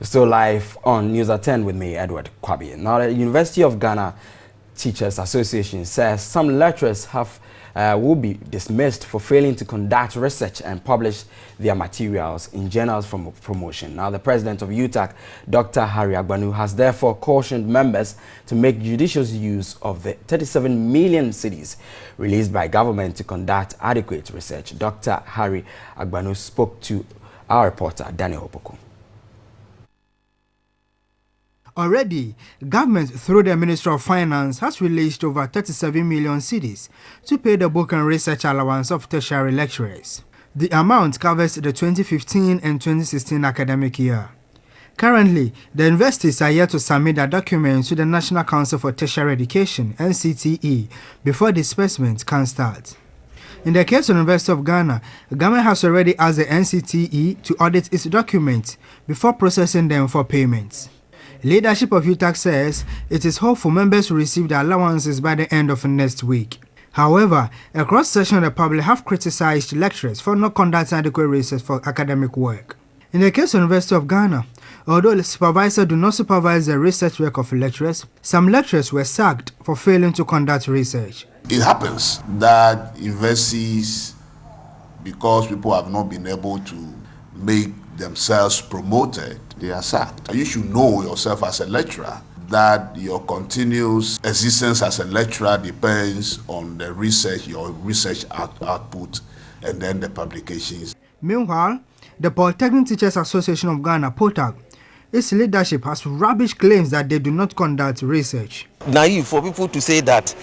Still live on News at 10 with me, Edward Kwabi. Now, the University of Ghana Teachers Association says some lecturers will be dismissed for failing to conduct research and publish their materials in journals from promotion. Now, the president of UTAC, Dr. Harry Agbanu, has therefore cautioned members to make judicious use of the 37 million cedis released by government to conduct adequate research. Dr. Harry Agbanu spoke to our reporter, Daniel Hopoko. Already, government through the Ministry of Finance has released over 37 million cedis to pay the book and research allowance of tertiary lecturers. The amount covers the 2015 and 2016 academic year. Currently, the universities are yet to submit their documents to the National Council for Tertiary Education (NCTE) before disbursement can start. In the case of the University of Ghana, the government has already asked the NCTE to audit its documents before processing them for payments. Leadership of UTAC says it is hopeful members will receive their allowances by the end of next week. However, a cross-section of the public have criticized lecturers for not conducting adequate research for academic work. In the case of the University of Ghana, although the supervisor do not supervise the research work of lecturers, some lecturers were sacked for failing to conduct research. It happens that universities, because people have not been able to make themselves promoted, they are sacked. You should know yourself as a lecturer that your continuous existence as a lecturer depends on the research, your research output, and then the publications. Meanwhile, the Polytechnic Teachers Association of Ghana, POTAG, its leadership has rubbish claims that they do not conduct research. Naive for people to say that,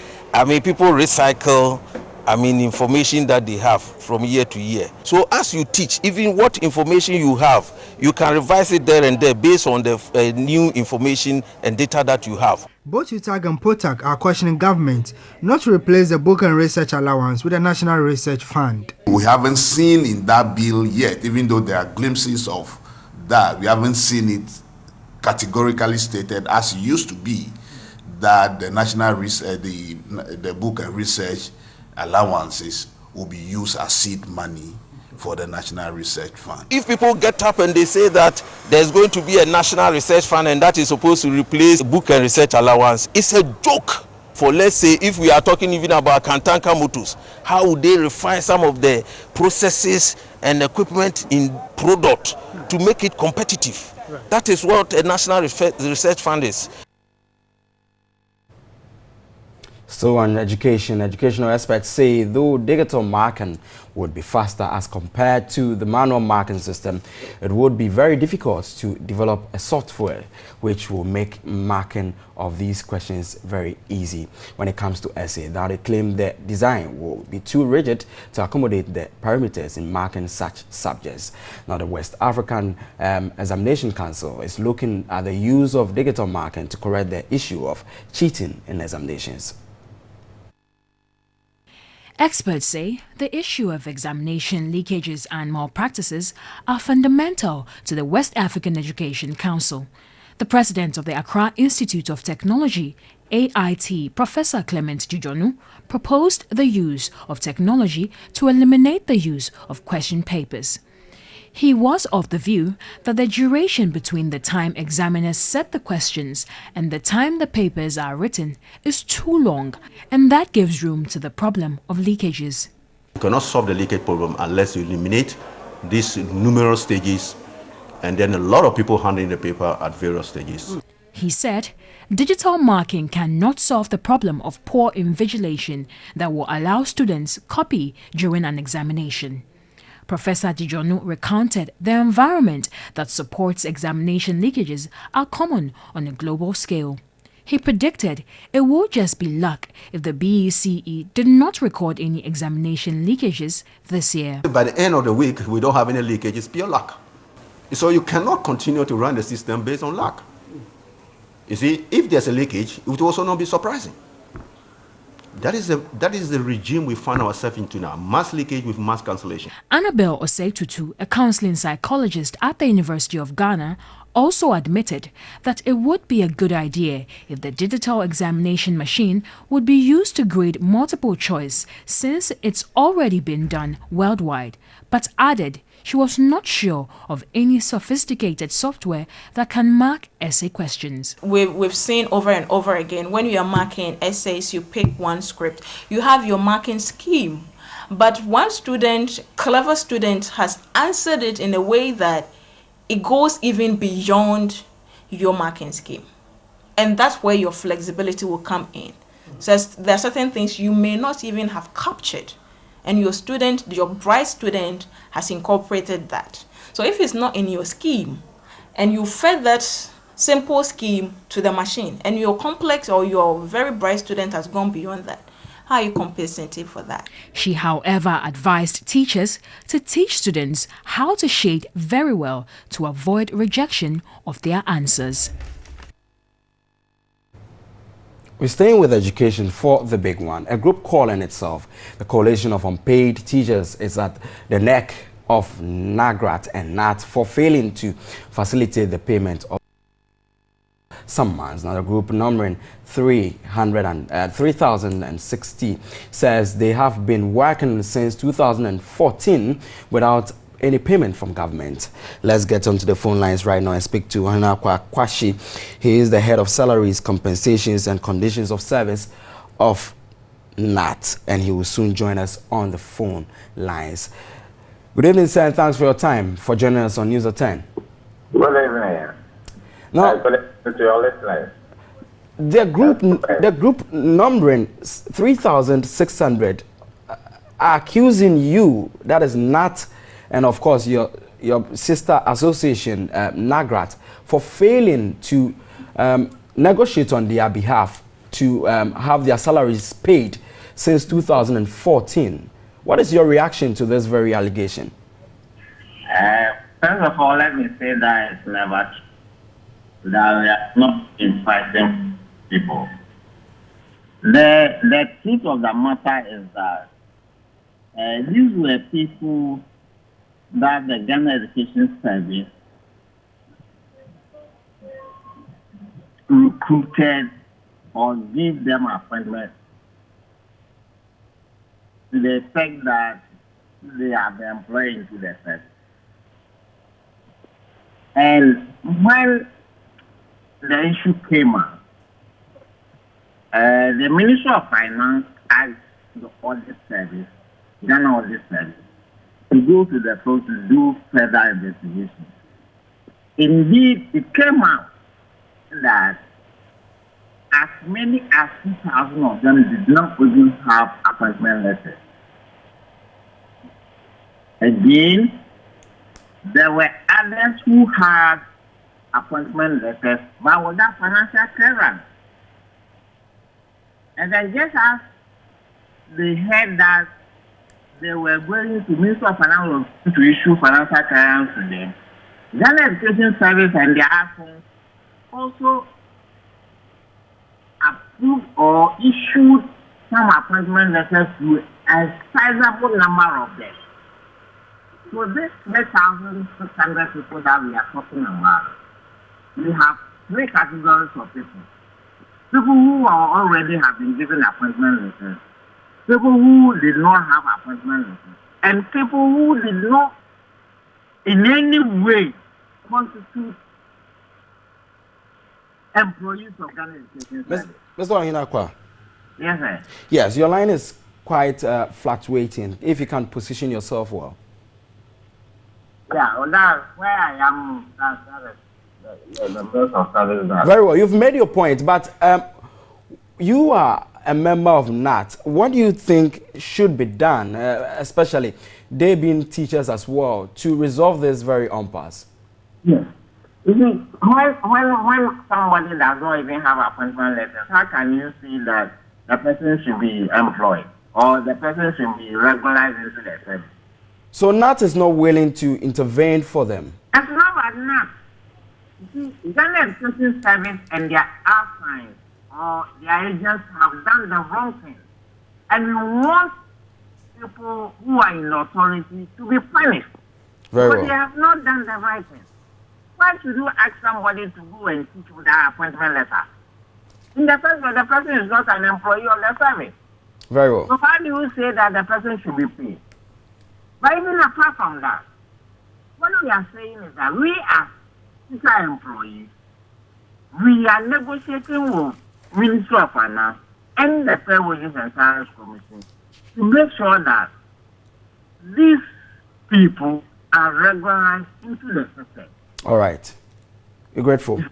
people recycle information that they have from year to year. So as you teach, even what information you have, you can revise it there and there based on the new information and data that you have. Both UTAG and POTAG are questioning government not to replace the book and research allowance with a national research fund. We haven't seen in that bill yet, even though there are glimpses of that, we haven't seen it categorically stated as it used to be that the national research, the book and research allowances will be used as seed money for the National Research Fund. If people get up and they say that there's going to be a National Research Fund and that is supposed to replace book and research allowance, it's a joke. For, let's say, if we are talking even about Kantanka Motors, how would they refine some of the processes and equipment in product to make it competitive? Right. That is what a National Research Fund is. So on education, educational experts say though digital marking would be faster as compared to the manual marking system, it would be very difficult to develop a software which will make marking of these questions very easy when it comes to essay. Now they claim the design will be too rigid to accommodate the parameters in marking such subjects. Now the West African Examination Council is looking at the use of digital marking to correct the issue of cheating in examinations. Experts say the issue of examination leakages and malpractices are fundamental to the West African Education Council. The president of the Accra Institute of Technology, AIT, Professor Clement Djidjonu, proposed the use of technology to eliminate the use of question papers. He was of the view that the duration between the time examiners set the questions and the time the papers are written is too long, and that gives room to the problem of leakages. You cannot solve the leakage problem unless you eliminate these numerous stages and then a lot of people handling the paper at various stages. He said digital marking cannot solve the problem of poor invigilation that will allow students copy during an examination. Professor Djidjonu recounted the environment that supports examination leakages are common on a global scale. He predicted it would just be luck if the BECE did not record any examination leakages this year. By the end of the week, we don't have any leakages, pure luck. So you cannot continue to run the system based on luck. You see, if there's a leakage, it would also not be surprising. That is the regime we find ourselves into now, mass leakage with mass cancellation. Annabelle Osei-Tutu, a counseling psychologist at the University of Ghana, also admitted that it would be a good idea if the digital examination machine would be used to grade multiple choice since it's already been done worldwide, but added she was not sure of any sophisticated software that can mark essay questions. We've seen over and over again, when you are marking essays, you pick one script, you have your marking scheme. But one student, clever student, has answered it in a way that it goes even beyond your marking scheme. And that's where your flexibility will come in. So there are certain things you may not even have captured, and your student, your bright student, has incorporated that. So if it's not in your scheme, and you fed that simple scheme to the machine, and your complex or your very bright student has gone beyond that, how are you compensating for that? She, however, advised teachers to teach students how to shade very well to avoid rejection of their answers. We're staying with education for the big one. A group calling itself the Coalition of Unpaid Teachers is at the neck of NAGRAT and NAT for failing to facilitate the payment of some months. Now, the group, numbering 3,060, says they have been working since 2014 without any payment from government. Let's get onto the phone lines right now and speak to Hanakwa Kwashi. He is the head of salaries, compensations and conditions of service of NAT, and he will soon join us on the phone lines. Good evening, sir, and thanks for your time for joining us on News at 10. Good evening. Now, to your listeners. the group numbering 3,600 are accusing you, that is NAT, and of course your sister association, NAGRAT, for failing to negotiate on their behalf to have their salaries paid since 2014. What is your reaction to this very allegation? First of all, let me say that it's never true. That we are not inviting people. The truth of the matter is that these were people that the Ghana Education Service recruited or give them appointment to the effect that they are the employee into the service. And when the issue came up, the Ministry of Finance asked the audit service, Ghana Audit Service, to go to the court to do further investigation. Indeed, it came out that as many as 2,000 of them did not even have appointment letters. Again, there were others who had appointment letters but without financial clearance. And I guess as they heard that they were going to Ministry of Finance to issue financial clearance to them, Ghana Education Service and their absence also approved or issued some appointment letters to a sizable number of them. So this 3,600 people that we are talking about, we have three categories of people. People who are already have been given appointment letters, people who did not have appointment letters, and people who did not in any way constitute employees of Ghana Education Service. Mr. Ohinakwa. Yes, sir. Yes, your line is quite fluctuating. If you can position yourself well. Yeah, well, that's where I am. The best of service. Very well. You've made your point, but you are a member of NAT. What do you think should be done, especially they being teachers as well, to resolve this very impasse? Yes. You see, when somebody does not even have appointment letters, how can you see that the person should be employed or the person should be regularized into the service? So NAT is not willing to intervene for them? It's not about NAT. You see, Ghana Education Service and their assigns or their agents have done the wrong thing. And we want people who are in authority to be punished. Very but well. they have not done the right thing. Why should you ask somebody to go and teach without appointment letter? In the first place, the person is not an employee of the service. Very well. So how do you say that the person should be paid? But even apart from that, we are saying is that we as teacher employees, we are negotiating with Ministry of Finance and the Fair Wages and Salaries Commission to make sure that these people are regularized into the system. All right. You're grateful.